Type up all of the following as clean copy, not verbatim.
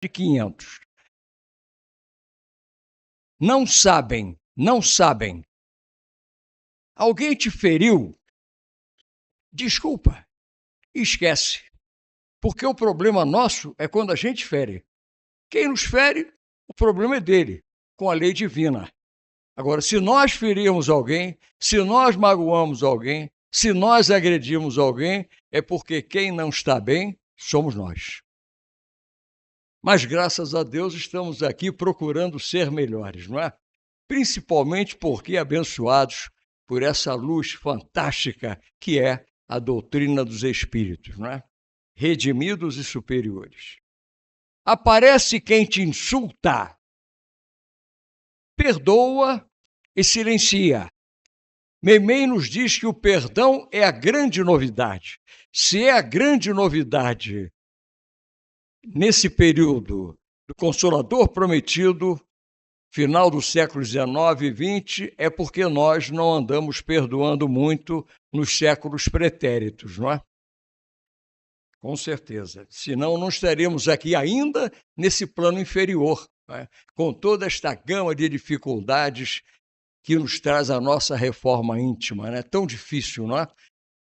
de 500. Não sabem. Alguém te feriu? Desculpa, esquece. Porque o problema nosso é quando a gente fere. Quem nos fere, o problema é dele, com a lei divina. Agora, se nós ferimos alguém, se nós magoamos alguém, se nós agredimos alguém, é porque quem não está bem somos nós. Mas, graças a Deus, estamos aqui procurando ser melhores, não é? Principalmente porque abençoados por essa luz fantástica que é a doutrina dos espíritos, não é? Redimidos e superiores. Aparece quem te insulta, perdoa e silencia. Meimei nos diz que o perdão é a grande novidade. Se é a grande novidade nesse período do Consolador Prometido, final do século XIX e XX, é porque nós não andamos perdoando muito nos séculos pretéritos, não é? Com certeza. Senão não estaríamos aqui ainda nesse plano inferior, né? Com toda esta gama de dificuldades que nos traz a nossa reforma íntima, né? Tão difícil, não é?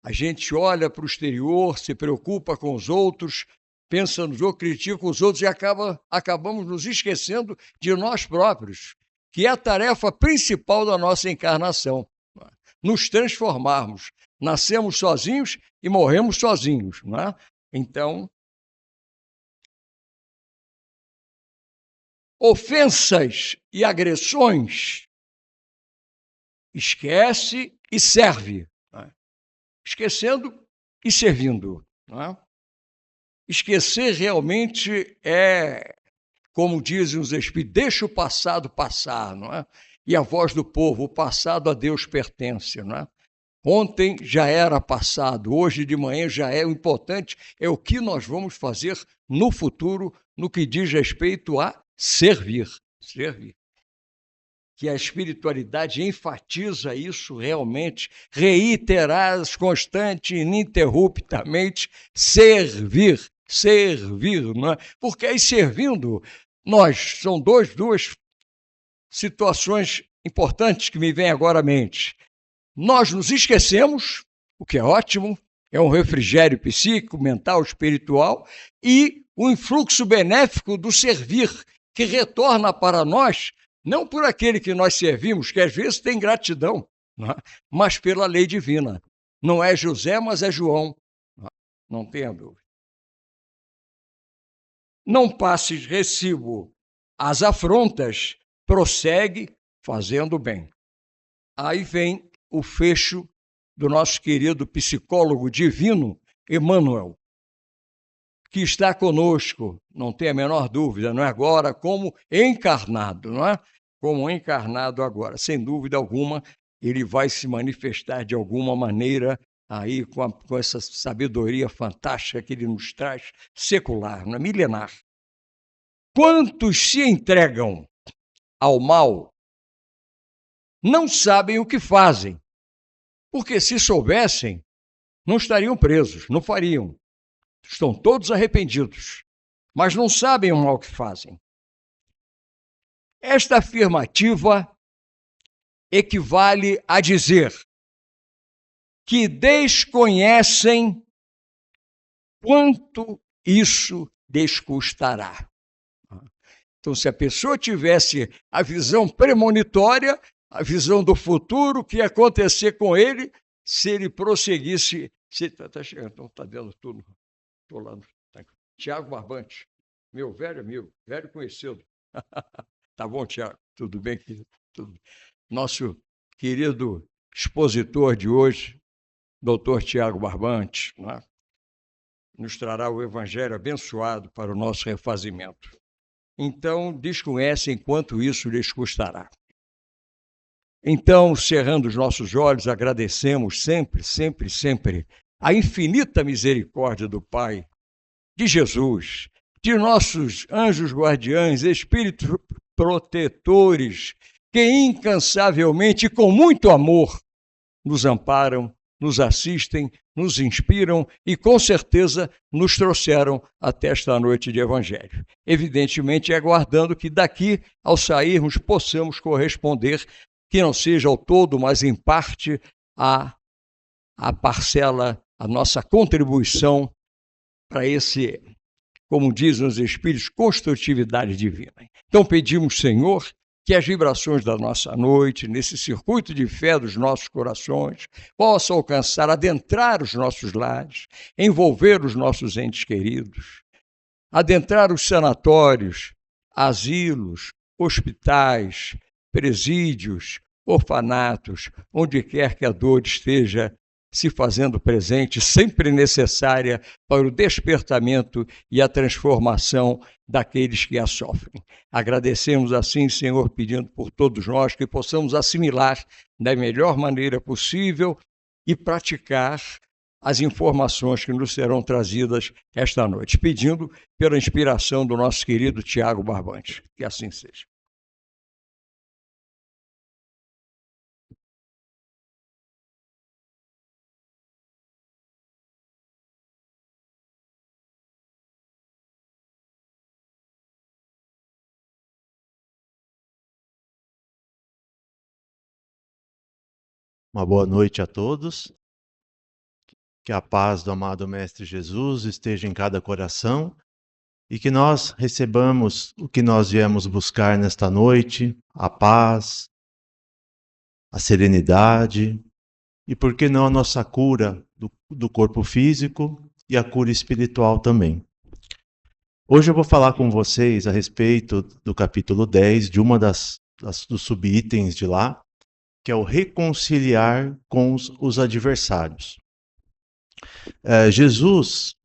A gente olha para o exterior, se preocupa com os outros, pensa nos outros, critica os outros e acabamos nos esquecendo de nós próprios, que é a tarefa principal da nossa encarnação, nos transformarmos. Nascemos sozinhos e morremos sozinhos, não é? Então, ofensas e agressões, esquece e serve, não é? Esquecendo e servindo, não é? Esquecer realmente é, como dizem os espíritos, deixa o passado passar, não é? E a voz do povo, o passado a Deus pertence, não é? Ontem já era passado, hoje de manhã já é. O importante é o que nós vamos fazer no futuro, no que diz respeito a servir. Servir. Que a espiritualidade enfatiza isso realmente, reiterar constante, ininterruptamente, servir, não é? Porque aí servindo, são duas situações importantes que me vêm agora à mente. Nós nos esquecemos, o que é ótimo, é um refrigério psíquico, mental, espiritual, e o influxo benéfico do servir, que retorna para nós, não por aquele que nós servimos, que às vezes tem gratidão, não é? Mas pela lei divina. Não é José, mas é João. Não tenha dúvida. Não passes recibo às afrontas, prossegue fazendo bem. Aí vem o fecho do nosso querido psicólogo divino, Emmanuel, que está conosco, não tem a menor dúvida, não é agora, como encarnado, não é? Como encarnado agora, sem dúvida alguma, ele vai se manifestar de alguma maneira aí com essa sabedoria fantástica que ele nos traz, secular, não é? Milenar. Quantos se entregam ao mal não sabem o que fazem, porque se soubessem, não estariam presos, não fariam. Estão todos arrependidos, mas não sabem o mal que fazem. Esta afirmativa equivale a dizer que desconhecem quanto isso lhes custará. Então, se a pessoa tivesse a visão premonitória, a visão do futuro, o que ia acontecer com ele, se ele prosseguisse... Está chegando, então está dando tudo. Estou lá. Tiago Barbante, meu velho amigo, velho conhecido. Tá bom, Tiago? Tudo bem? Tudo. Nosso querido expositor de hoje, doutor Tiago Barbante, né? Nos trará o evangelho abençoado para o nosso refazimento. Então, desconhecem quanto isso lhes custará. Então, cerrando os nossos olhos, agradecemos sempre a infinita misericórdia do Pai, de Jesus, de nossos anjos guardiães, espíritos protetores, que incansavelmente e com muito amor nos amparam nos assistem, nos inspiram e, com certeza, nos trouxeram até esta noite de Evangelho. Evidentemente, aguardando que daqui, ao sairmos, possamos corresponder, que não seja ao todo, mas em parte, a parcela, a nossa contribuição para esse, como dizem os Espíritos, construtividade divina. Então pedimos, Senhor, que as vibrações da nossa noite, nesse circuito de fé dos nossos corações, possam alcançar, adentrar os nossos lares, envolver os nossos entes queridos, adentrar os sanatórios, asilos, hospitais, presídios, orfanatos, onde quer que a dor esteja se fazendo presente, sempre necessária para o despertamento e a transformação daqueles que a sofrem. Agradecemos assim, Senhor, pedindo por todos nós que possamos assimilar da melhor maneira possível e praticar as informações que nos serão trazidas esta noite, pedindo pela inspiração do nosso querido Tiago Barbante. Que assim seja. Uma boa noite a todos. Que a paz do amado Mestre Jesus esteja em cada coração e que nós recebamos o que nós viemos buscar nesta noite, a paz, a serenidade e, por que não, a nossa cura do corpo físico e a cura espiritual também. Hoje eu vou falar com vocês a respeito do capítulo 10, de uma dos subitens de lá, que é o reconciliar com os adversários. Jesus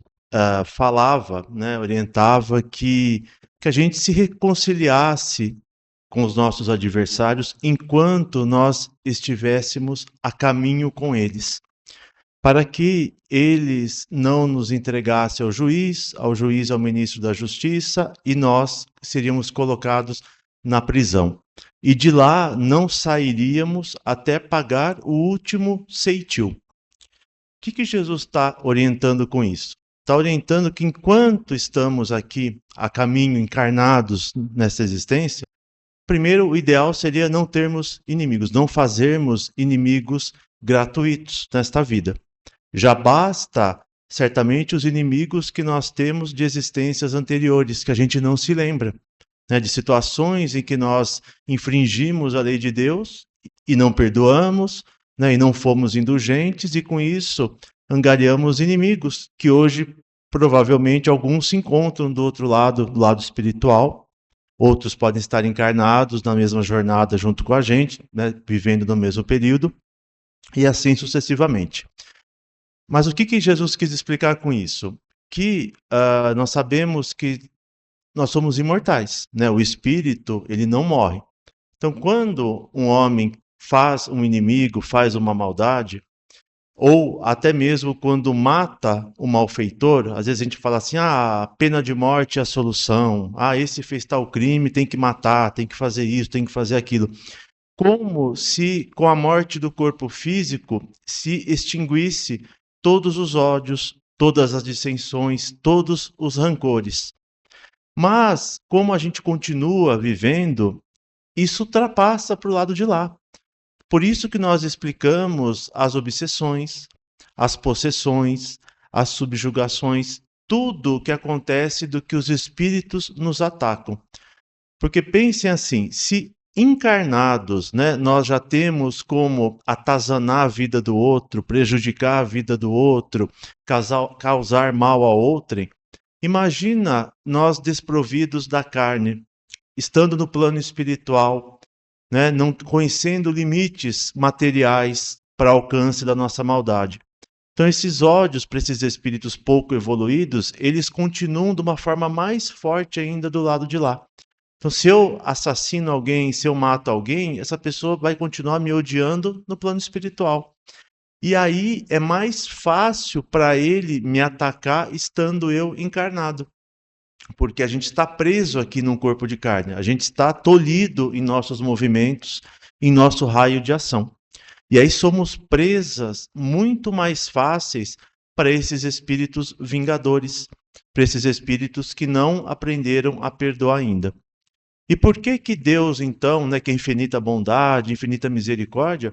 falava, orientava que a gente se reconciliasse com os nossos adversários enquanto nós estivéssemos a caminho com eles, para que eles não nos entregassem ao juiz ao ministro da Justiça, e nós seríamos colocados na prisão. E de lá não sairíamos até pagar o último ceitil. O que Jesus está orientando com isso? Está orientando que enquanto estamos aqui a caminho, encarnados nessa existência, primeiro o ideal seria não termos inimigos, não fazermos inimigos gratuitos nesta vida. Já basta, certamente, os inimigos que nós temos de existências anteriores, que a gente não se lembra. De situações em que nós infringimos a lei de Deus e não perdoamos, e não fomos indulgentes, e com isso angariamos inimigos, que hoje provavelmente alguns se encontram do outro lado, do lado espiritual, outros podem estar encarnados na mesma jornada junto com a gente, vivendo no mesmo período, e assim sucessivamente. Mas o que Jesus quis explicar com isso? Que nós sabemos que nós somos imortais, O espírito, ele não morre. Então, quando um homem faz um inimigo, faz uma maldade, ou até mesmo quando mata o malfeitor, às vezes a gente fala assim, a pena de morte é a solução, esse fez tal crime, tem que matar, tem que fazer isso, tem que fazer aquilo. Como se com a morte do corpo físico se extinguisse todos os ódios, todas as dissensões, todos os rancores. Mas, como a gente continua vivendo, isso ultrapassa para o lado de lá. Por isso que nós explicamos as obsessões, as possessões, as subjugações, tudo o que acontece do que os espíritos nos atacam. Porque pensem assim, se encarnados, nós já temos como atazanar a vida do outro, prejudicar a vida do outro, causar mal a outrem, imagina nós desprovidos da carne, estando no plano espiritual, não conhecendo limites materiais para alcance da nossa maldade. Então esses ódios para esses espíritos pouco evoluídos, eles continuam de uma forma mais forte ainda do lado de lá. Então se eu assassino alguém, se eu mato alguém, essa pessoa vai continuar me odiando no plano espiritual. E aí é mais fácil para ele me atacar estando eu encarnado. Porque a gente está preso aqui num corpo de carne, a gente está tolhido em nossos movimentos, em nosso raio de ação. E aí somos presas muito mais fáceis para esses espíritos vingadores, para esses espíritos que não aprenderam a perdoar ainda. E por que que Deus, então, né, que é infinita bondade, infinita misericórdia,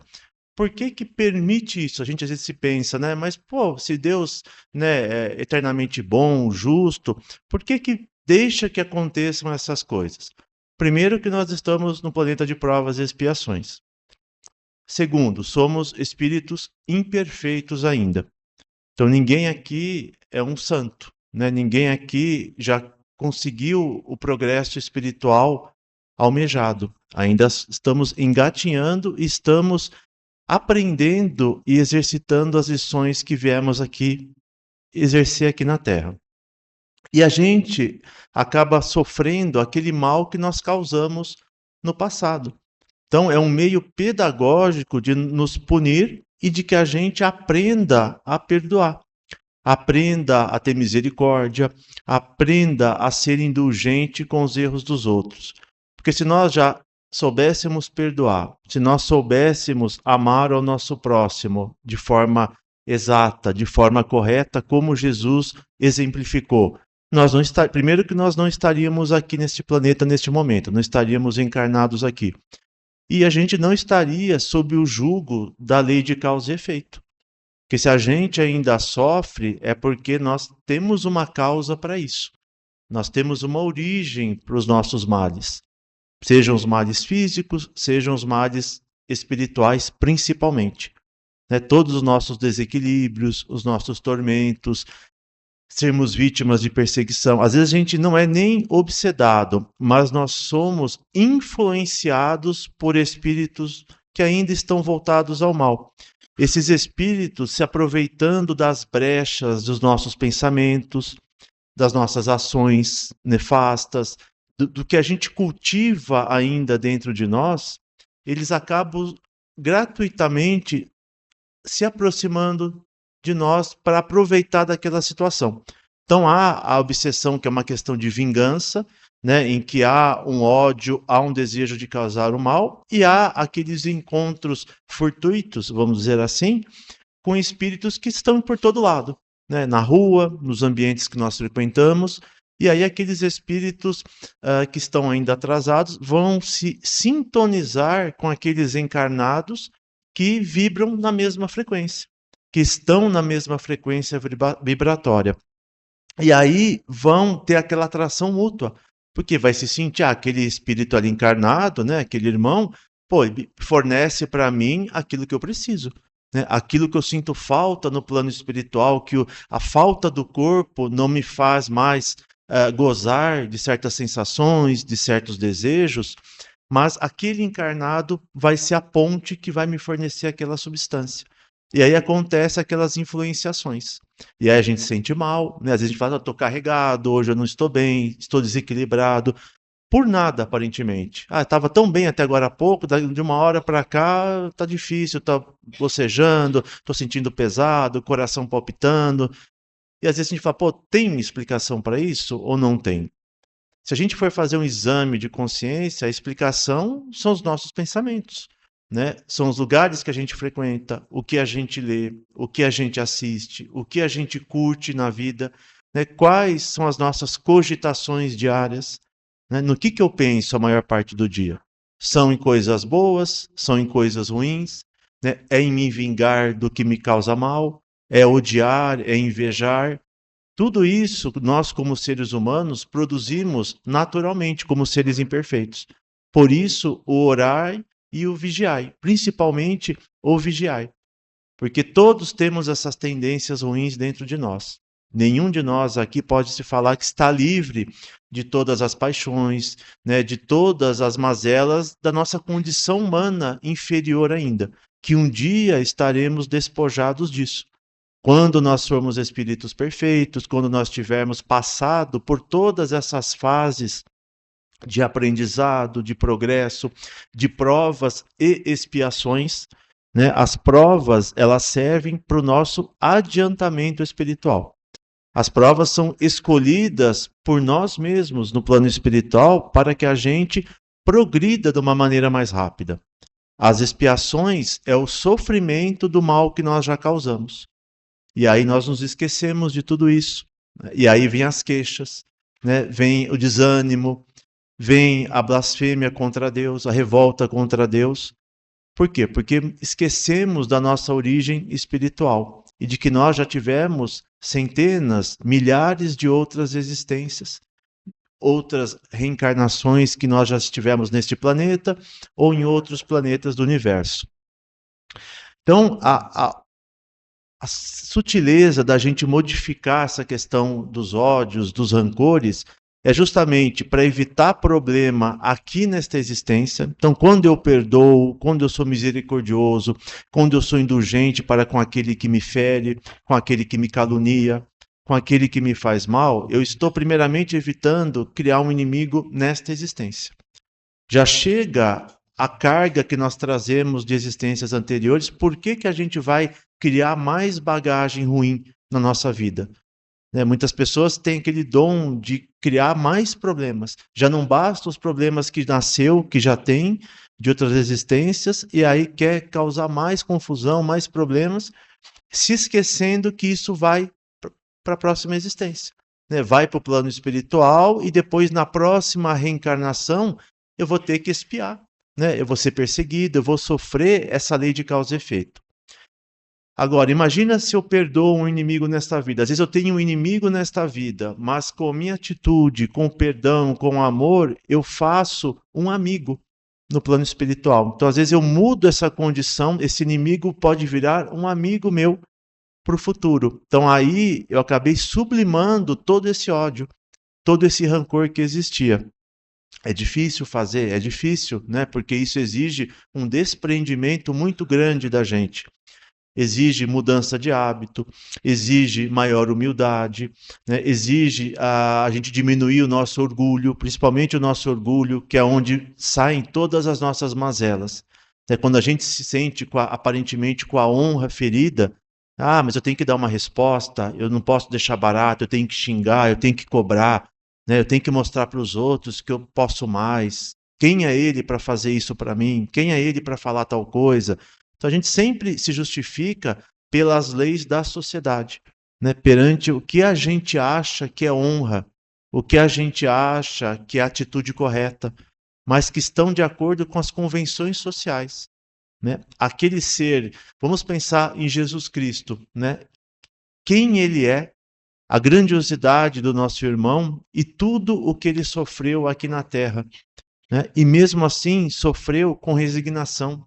por que que permite isso? A gente às vezes se pensa, né, mas pô, se Deus, né, é eternamente bom, justo, por que que deixa que aconteçam essas coisas? Primeiro que nós estamos no planeta de provas e expiações. Segundo, somos espíritos imperfeitos ainda. Então ninguém aqui é um santo, né? Ninguém aqui já conseguiu o progresso espiritual almejado. Ainda estamos engatinhando e estamos aprendendo e exercitando as lições que viemos aqui exercer aqui na Terra. E a gente acaba sofrendo aquele mal que nós causamos no passado. Então, é um meio pedagógico de nos punir e de que a gente aprenda a perdoar, aprenda a ter misericórdia, aprenda a ser indulgente com os erros dos outros. Porque se nós já soubéssemos perdoar, se nós soubéssemos amar ao nosso próximo de forma exata, de forma correta, como Jesus exemplificou, primeiro que nós não estaríamos aqui neste planeta neste momento, não estaríamos encarnados aqui. E a gente não estaria sob o jugo da lei de causa e efeito. Porque se a gente ainda sofre, é porque nós temos uma causa para isso. Nós temos uma origem para os nossos males. Sejam os males físicos, sejam os males espirituais, principalmente. Né? Todos os nossos desequilíbrios, os nossos tormentos, sermos vítimas de perseguição. Às vezes a gente não é nem obsedado, mas nós somos influenciados por espíritos que ainda estão voltados ao mal. Esses espíritos se aproveitando das brechas dos nossos pensamentos, das nossas ações nefastas, do que a gente cultiva ainda dentro de nós, eles acabam gratuitamente se aproximando de nós para aproveitar daquela situação. Então há a obsessão, que é uma questão de vingança, né, em que há um ódio, há um desejo de causar o mal, e há aqueles encontros fortuitos, vamos dizer assim, com espíritos que estão por todo lado, né, na rua, nos ambientes que nós frequentamos, e aí aqueles espíritos que estão ainda atrasados vão se sintonizar com aqueles encarnados que vibram na mesma frequência, que estão na mesma frequência vibratória. E aí vão ter aquela atração mútua, porque vai se sentir aquele espírito ali encarnado, né, aquele irmão, pô, fornece para mim aquilo que eu preciso, né, aquilo que eu sinto falta no plano espiritual, que a falta do corpo não me faz mais gozar de certas sensações, de certos desejos, mas aquele encarnado vai ser a ponte que vai me fornecer aquela substância. E aí acontece aquelas influenciações. E aí a gente se sente mal, né? Às vezes a gente fala, estou carregado, hoje eu não estou bem, estou desequilibrado. Por nada, aparentemente. Estava tão bem até agora há pouco, de uma hora para cá está difícil, está bocejando, estou sentindo pesado, coração palpitando. E às vezes a gente fala, pô, tem explicação para isso ou não tem? Se a gente for fazer um exame de consciência, a explicação são os nossos pensamentos. Né? São os lugares que a gente frequenta, o que a gente lê, o que a gente assiste, o que a gente curte na vida, né? Quais são as nossas cogitações diárias, né? No que eu penso a maior parte do dia? São em coisas boas, são em coisas ruins, né? É em me vingar do que me causa mal, é odiar, é invejar. Tudo isso nós, como seres humanos, produzimos naturalmente, como seres imperfeitos. Por isso, o orar e o vigiai, principalmente o vigiai, porque todos temos essas tendências ruins dentro de nós. Nenhum de nós aqui pode se falar que está livre de todas as paixões, né, de todas as mazelas da nossa condição humana inferior ainda, que um dia estaremos despojados disso. Quando nós formos espíritos perfeitos, quando nós tivermos passado por todas essas fases de aprendizado, de progresso, de provas e expiações, né? As provas, elas servem para o nosso adiantamento espiritual. As provas são escolhidas por nós mesmos no plano espiritual para que a gente progrida de uma maneira mais rápida. As expiações é o sofrimento do mal que nós já causamos. E aí nós nos esquecemos de tudo isso. E aí vem as queixas, né? Vem o desânimo, vem a blasfêmia contra Deus, a revolta contra Deus. Por quê? Porque esquecemos da nossa origem espiritual e de que nós já tivemos centenas, milhares de outras existências, outras reencarnações que nós já estivemos neste planeta ou em outros planetas do universo. Então, a sutileza da gente modificar essa questão dos ódios, dos rancores, é justamente para evitar problema aqui nesta existência. Então, quando eu perdoo, quando eu sou misericordioso, quando eu sou indulgente para com aquele que me fere, com aquele que me calunia, com aquele que me faz mal, eu estou primeiramente evitando criar um inimigo nesta existência. Já chega a carga que nós trazemos de existências anteriores, por que a gente vai criar mais bagagem ruim na nossa vida? Muitas pessoas têm aquele dom de criar mais problemas. Já não basta os problemas que nasceu, que já tem, de outras existências, e aí quer causar mais confusão, mais problemas, se esquecendo que isso vai para a próxima existência. Vai para o plano espiritual e depois, na próxima reencarnação, eu vou ter que expiar. Eu vou ser perseguido, eu vou sofrer essa lei de causa e efeito. Agora, imagina se eu perdoo um inimigo nesta vida. Às vezes eu tenho um inimigo nesta vida, mas com a minha atitude, com o perdão, com o amor, eu faço um amigo no plano espiritual. Então, às vezes eu mudo essa condição, esse inimigo pode virar um amigo meu para o futuro. Então, aí eu acabei sublimando todo esse ódio, todo esse rancor que existia. É difícil fazer, é difícil, porque isso exige um desprendimento muito grande da gente. Exige mudança de hábito, exige maior humildade, exige a gente diminuir o nosso orgulho, principalmente o nosso orgulho, que é onde saem todas as nossas mazelas. Quando a gente se sente aparentemente com a honra ferida, mas eu tenho que dar uma resposta, eu não posso deixar barato, eu tenho que xingar, eu tenho que cobrar, eu tenho que mostrar para os outros que eu posso mais. Quem é ele para fazer isso para mim? Quem é ele para falar tal coisa? Então a gente sempre se justifica pelas leis da sociedade, perante o que a gente acha que é honra, o que a gente acha que é a atitude correta, mas que estão de acordo com as convenções sociais. Aquele ser, vamos pensar em Jesus Cristo, quem ele é, a grandiosidade do nosso irmão e tudo o que ele sofreu aqui na Terra. E mesmo assim sofreu com resignação.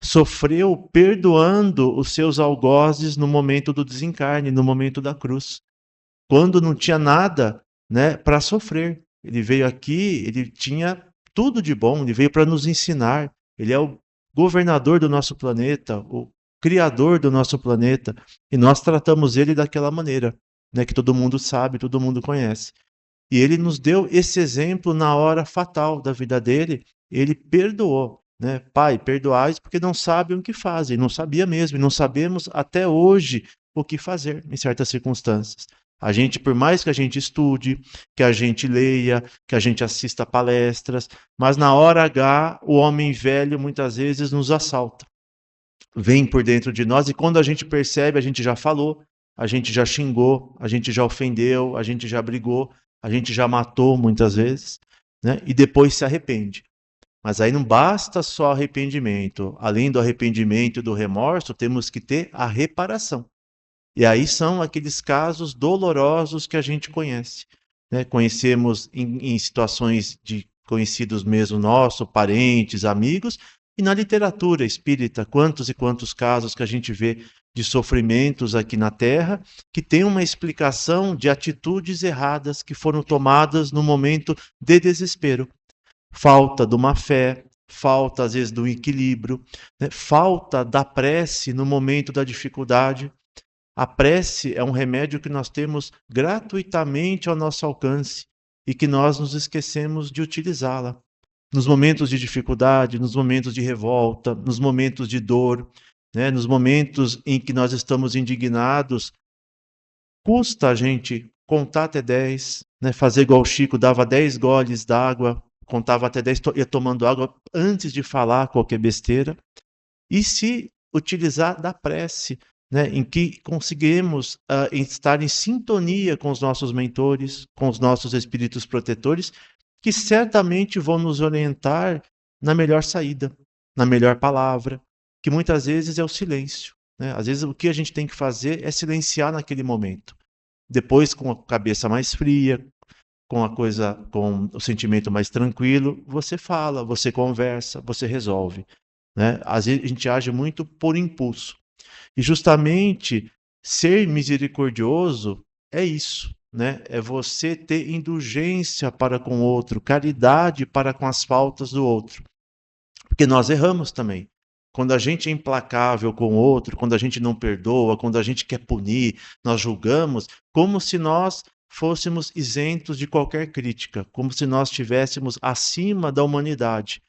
Sofreu perdoando os seus algozes no momento do desencarne, no momento da cruz. Quando não tinha nada para sofrer. Ele veio aqui, ele tinha tudo de bom, ele veio para nos ensinar. Ele é o governador do nosso planeta, o criador do nosso planeta. E nós tratamos ele daquela maneira, que todo mundo sabe, todo mundo conhece. E ele nos deu esse exemplo na hora fatal da vida dele. Ele perdoou. Pai, perdoai porque não sabem o que fazem. Não sabia mesmo, e não sabemos até hoje o que fazer em certas circunstâncias. A gente, por mais que a gente estude, que a gente leia, que a gente assista palestras, mas na hora H, o homem velho muitas vezes nos assalta. Vem por dentro de nós e quando a gente percebe, a gente já falou, a gente já xingou, a gente já ofendeu, a gente já brigou, a gente já matou muitas vezes, e depois se arrepende. Mas aí não basta só arrependimento. Além do arrependimento e do remorso, temos que ter a reparação. E aí são aqueles casos dolorosos que a gente conhece. Conhecemos em situações de conhecidos mesmo nossos, parentes, amigos, e na literatura espírita, quantos e quantos casos que a gente vê de sofrimentos aqui na Terra, que tem uma explicação de atitudes erradas que foram tomadas no momento de desespero. Falta de uma fé, falta às vezes do equilíbrio, falta da prece no momento da dificuldade. A prece é um remédio que nós temos gratuitamente ao nosso alcance e que nós nos esquecemos de utilizá-la. Nos momentos de dificuldade, nos momentos de revolta, nos momentos de dor, nos momentos em que nós estamos indignados, custa a gente contar até 10, fazer igual o Chico, dava 10 goles d'água contava até 10, ia tomando água antes de falar qualquer besteira. E se utilizar da prece, né, em que conseguimos estar em sintonia com os nossos mentores, com os nossos espíritos protetores, que certamente vão nos orientar na melhor saída, na melhor palavra, que muitas vezes é o silêncio, né? Às vezes o que a gente tem que fazer é silenciar naquele momento. Depois, com a cabeça mais fria, com com o sentimento mais tranquilo, você fala, você conversa, você resolve, né? Às vezes a gente age muito por impulso. E justamente ser misericordioso é isso, né? É você ter indulgência para com o outro, caridade para com as faltas do outro. Porque nós erramos também. Quando a gente é implacável com o outro, quando a gente não perdoa, quando a gente quer punir, nós julgamos, como se nós fôssemos isentos de qualquer crítica, como se nós estivéssemos acima da humanidade.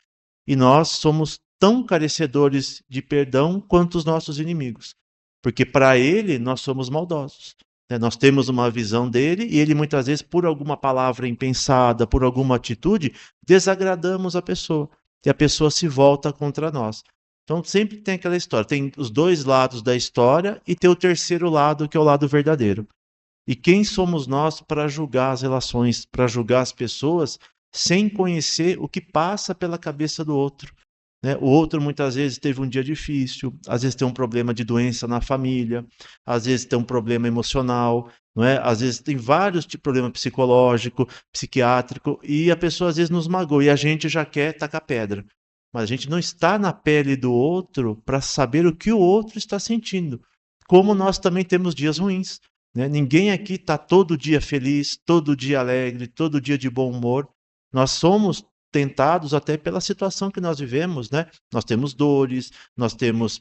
E nós somos tão carecedores de perdão quanto os nossos inimigos. Porque para ele nós somos maldosos. Né? Nós temos uma visão dele e ele muitas vezes, por alguma palavra impensada, por alguma atitude, desagradamos a pessoa. E a pessoa se volta contra nós. Então sempre tem aquela história. Tem os dois lados da história e tem o terceiro lado, que é o lado verdadeiro. E quem somos nós para julgar as relações, para julgar as pessoas, sem conhecer o que passa pela cabeça do outro? Né? O outro muitas vezes teve um dia difícil, às vezes tem um problema de doença na família, às vezes tem um problema emocional, não é? Às vezes tem vários tipos de problema psicológico, psiquiátrico, e a pessoa às vezes nos magoa e a gente já quer tacar pedra. Mas a gente não está na pele do outro para saber o que o outro está sentindo. Como nós também temos dias ruins. Né? Ninguém aqui está todo dia feliz, todo dia alegre, todo dia de bom humor. Nós somos tentados até pela situação que nós vivemos, né? Nós temos dores, nós temos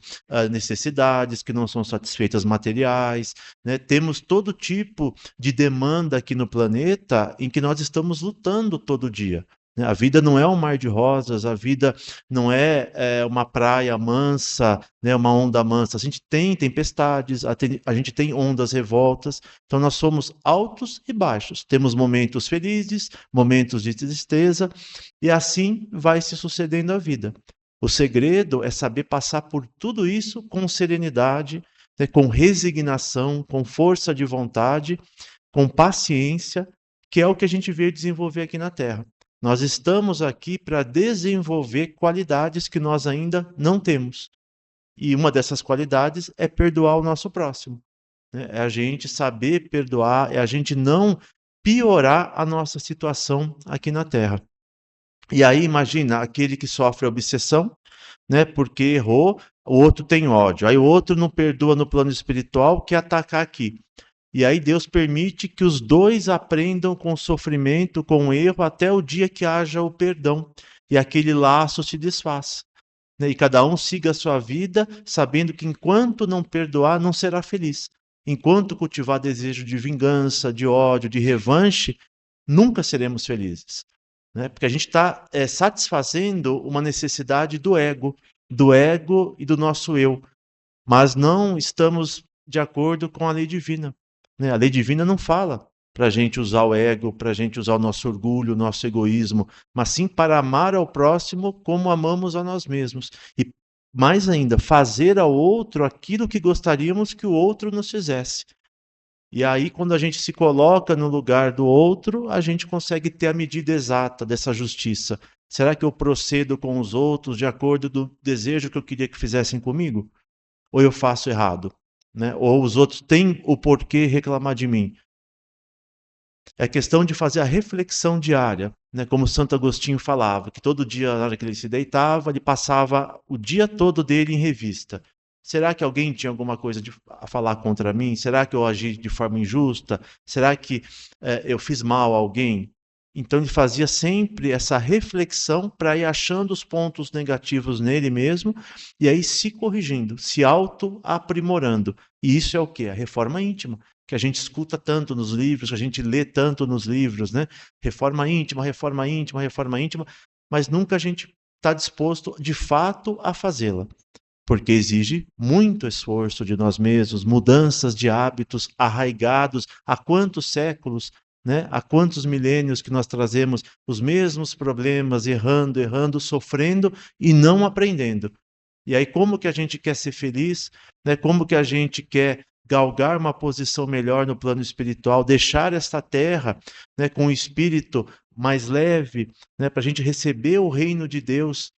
necessidades que não são satisfeitas materiais, né? Temos todo tipo de demanda aqui no planeta em que nós estamos lutando todo dia. A vida não é um mar de rosas, a vida não é uma praia mansa, né, uma onda mansa. A gente tem tempestades, a gente tem ondas revoltas, então nós somos altos e baixos. Temos momentos felizes, momentos de tristeza, e assim vai se sucedendo a vida. O segredo é saber passar por tudo isso com serenidade, né, com resignação, com força de vontade, com paciência, que é o que a gente veio desenvolver aqui na Terra. Nós estamos aqui para desenvolver qualidades que nós ainda não temos. E uma dessas qualidades é perdoar o nosso próximo. Né? É a gente saber perdoar, é a gente não piorar a nossa situação aqui na Terra. E aí, imagina, aquele que sofre obsessão, né, porque errou, o outro tem ódio. Aí o outro não perdoa no plano espiritual, quer atacar aqui. E aí Deus permite que os dois aprendam com o sofrimento, com o erro, até o dia que haja o perdão. E aquele laço se desfaça. Né? E cada um siga a sua vida, sabendo que enquanto não perdoar, não será feliz. Enquanto cultivar desejo de vingança, de ódio, de revanche, nunca seremos felizes. Né? Porque a gente está satisfazendo uma necessidade do ego e do nosso eu. Mas não estamos de acordo com a lei divina. Né? A lei divina não fala para a gente usar o ego, para a gente usar o nosso orgulho, o nosso egoísmo, mas sim para amar ao próximo como amamos a nós mesmos. E mais ainda, fazer ao outro aquilo que gostaríamos que o outro nos fizesse. E aí, quando a gente se coloca no lugar do outro, a gente consegue ter a medida exata dessa justiça. Será que eu procedo com os outros de acordo com o desejo que eu queria que fizessem comigo? Ou eu faço errado? Né? Ou os outros têm o porquê reclamar de mim? É questão de fazer a reflexão diária, né? Como Santo Agostinho falava, que todo dia, na hora que ele se deitava, ele passava o dia todo dele em revista. Será que alguém tinha alguma coisa a falar contra mim? Será que eu agi de forma injusta? Será que eu fiz mal a alguém? Então ele fazia sempre essa reflexão para ir achando os pontos negativos nele mesmo e aí se corrigindo, se auto-aprimorando. E isso é o quê? A reforma íntima, que a gente escuta tanto nos livros, que a gente lê tanto nos livros, né? Reforma íntima, reforma íntima, reforma íntima, mas nunca a gente está disposto de fato a fazê-la. Porque exige muito esforço de nós mesmos, mudanças de hábitos arraigados há quantos séculos, né? Há quantos milênios que nós trazemos os mesmos problemas, errando, sofrendo e não aprendendo. E aí como que a gente quer ser feliz, né? Como que a gente quer galgar uma posição melhor no plano espiritual, deixar esta terra, né, com um espírito mais leve, né, para a gente receber o reino de Deus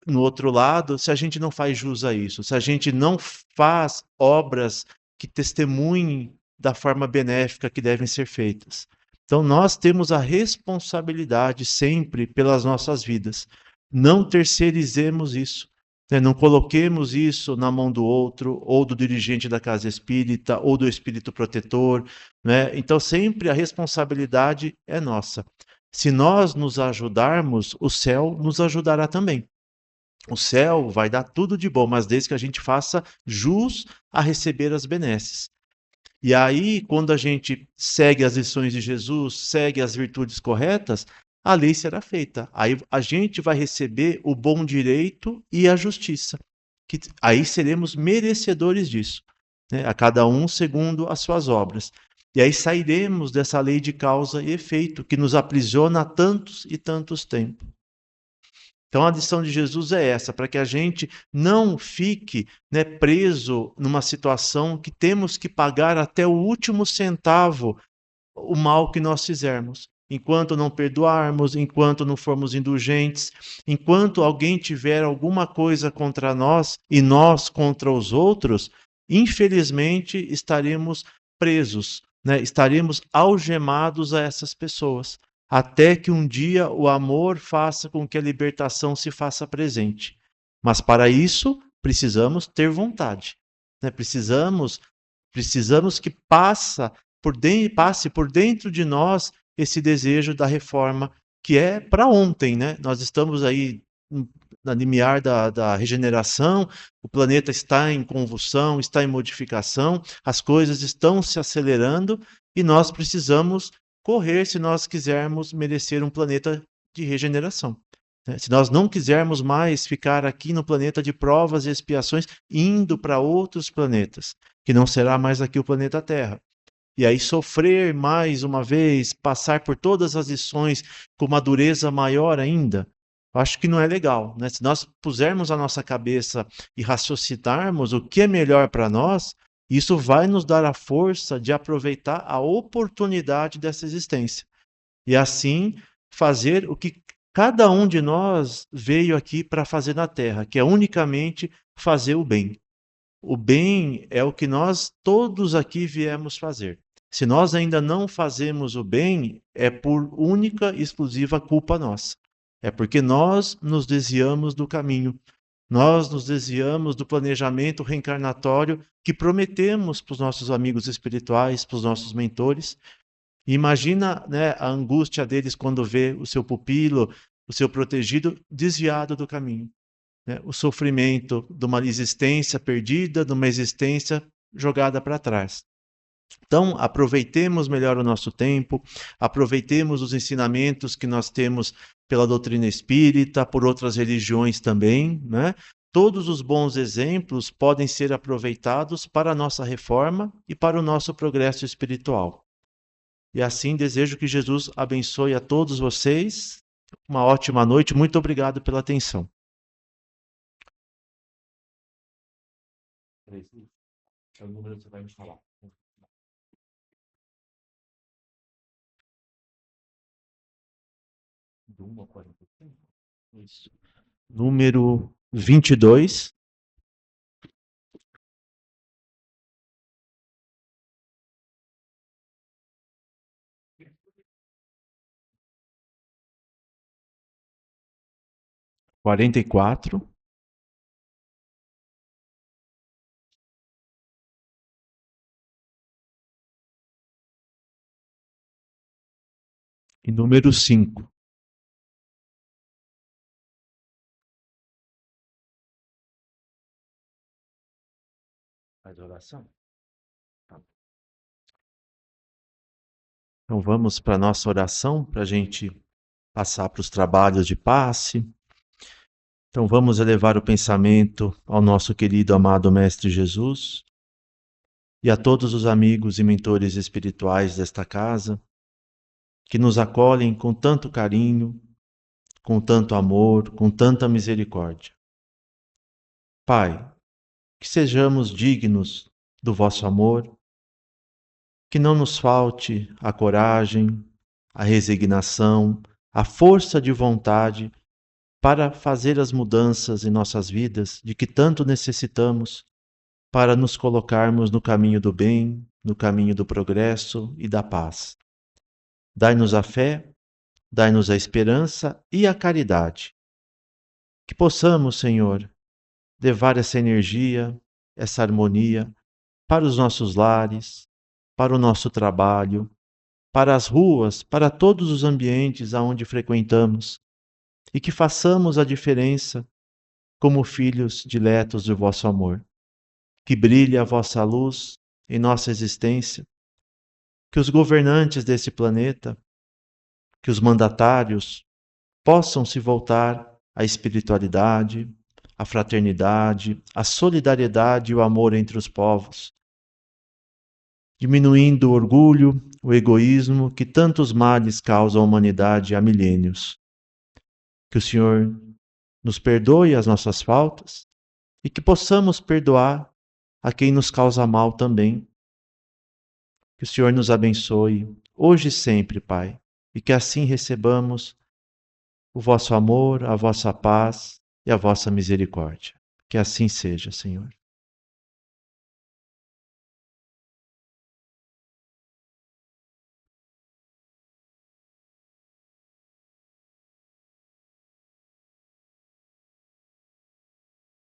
no outro lado, se a gente não faz jus a isso, se a gente não faz obras que testemunhem da forma benéfica que devem ser feitas. Então, nós temos a responsabilidade sempre pelas nossas vidas. Não terceirizemos isso. Né? Não coloquemos isso na mão do outro, ou do dirigente da casa espírita, ou do espírito protetor. Né? Então, sempre a responsabilidade é nossa. Se nós nos ajudarmos, o céu nos ajudará também. O céu vai dar tudo de bom, mas desde que a gente faça jus a receber as benesses. E aí, quando a gente segue as lições de Jesus, segue as virtudes corretas, a lei será feita. Aí a gente vai receber o bom direito e a justiça. Que aí seremos merecedores disso, né? A cada um segundo as suas obras. E aí sairemos dessa lei de causa e efeito que nos aprisiona há tantos e tantos tempos. Então a lição de Jesus é essa, para que a gente não fique, né, preso numa situação que temos que pagar até o último centavo o mal que nós fizermos. Enquanto não perdoarmos, enquanto não formos indulgentes, enquanto alguém tiver alguma coisa contra nós e nós contra os outros, infelizmente estaremos presos, né? Estaremos algemados a essas pessoas, até que um dia o amor faça com que a libertação se faça presente. Mas para isso precisamos ter vontade, né? Precisamos que passe por dentro de nós esse desejo da reforma que é para ontem, né? Nós estamos aí na limiar da regeneração, o planeta está em convulsão, está em modificação, as coisas estão se acelerando e nós precisamos correr se nós quisermos merecer um planeta de regeneração. Se nós não quisermos mais ficar aqui no planeta de provas e expiações, indo para outros planetas, que não será mais aqui o planeta Terra. E aí sofrer mais uma vez, passar por todas as lições com uma dureza maior ainda, acho que não é legal, né? Se nós pusermos a nossa cabeça e raciocinarmos o que é melhor para nós, isso vai nos dar a força de aproveitar a oportunidade dessa existência. E assim fazer o que cada um de nós veio aqui para fazer na Terra, que é unicamente fazer o bem. O bem é o que nós todos aqui viemos fazer. Se nós ainda não fazemos o bem, é por única e exclusiva culpa nossa. É porque nós nos desviamos do caminho. Nós nos desviamos do planejamento reencarnatório que prometemos para os nossos amigos espirituais, para os nossos mentores. E imagina, né, a angústia deles quando vê o seu pupilo, o seu protegido, desviado do caminho. Né? O sofrimento de uma existência perdida, de uma existência jogada para trás. Então, aproveitemos melhor o nosso tempo, aproveitemos os ensinamentos que nós temos pela doutrina espírita, por outras religiões também, né? Todos os bons exemplos podem ser aproveitados para a nossa reforma e para o nosso progresso espiritual. E assim desejo que Jesus abençoe a todos vocês. Uma ótima noite. Muito obrigado pela atenção. É o número que você vai me falar. Do 1 ao 45? Isso. Número 22. Quarenta e quatro. E número 5. Faz oração? Tá. Então vamos para a nossa oração, para a gente passar para os trabalhos de passe. Então vamos elevar o pensamento ao nosso querido amado Mestre Jesus e a todos os amigos e mentores espirituais desta casa, que nos acolhem com tanto carinho, com tanto amor, com tanta misericórdia. Pai, que sejamos dignos do vosso amor, que não nos falte a coragem, a resignação, a força de vontade para fazer as mudanças em nossas vidas de que tanto necessitamos para nos colocarmos no caminho do bem, no caminho do progresso e da paz. Dai-nos a fé, dai-nos a esperança e a caridade. Que possamos, Senhor, levar essa energia, essa harmonia para os nossos lares, para o nosso trabalho, para as ruas, para todos os ambientes aonde frequentamos, e que façamos a diferença como filhos diletos do vosso amor. Que brilhe a vossa luz em nossa existência, que os governantes desse planeta, que os mandatários possam se voltar à espiritualidade, à fraternidade, à solidariedade e o amor entre os povos, diminuindo o orgulho, o egoísmo que tantos males causam à humanidade há milênios. Que o Senhor nos perdoe as nossas faltas e que possamos perdoar a quem nos causa mal também. Que o Senhor nos abençoe hoje e sempre, Pai, e que assim recebamos o vosso amor, a vossa paz e a vossa misericórdia. Que assim seja, Senhor.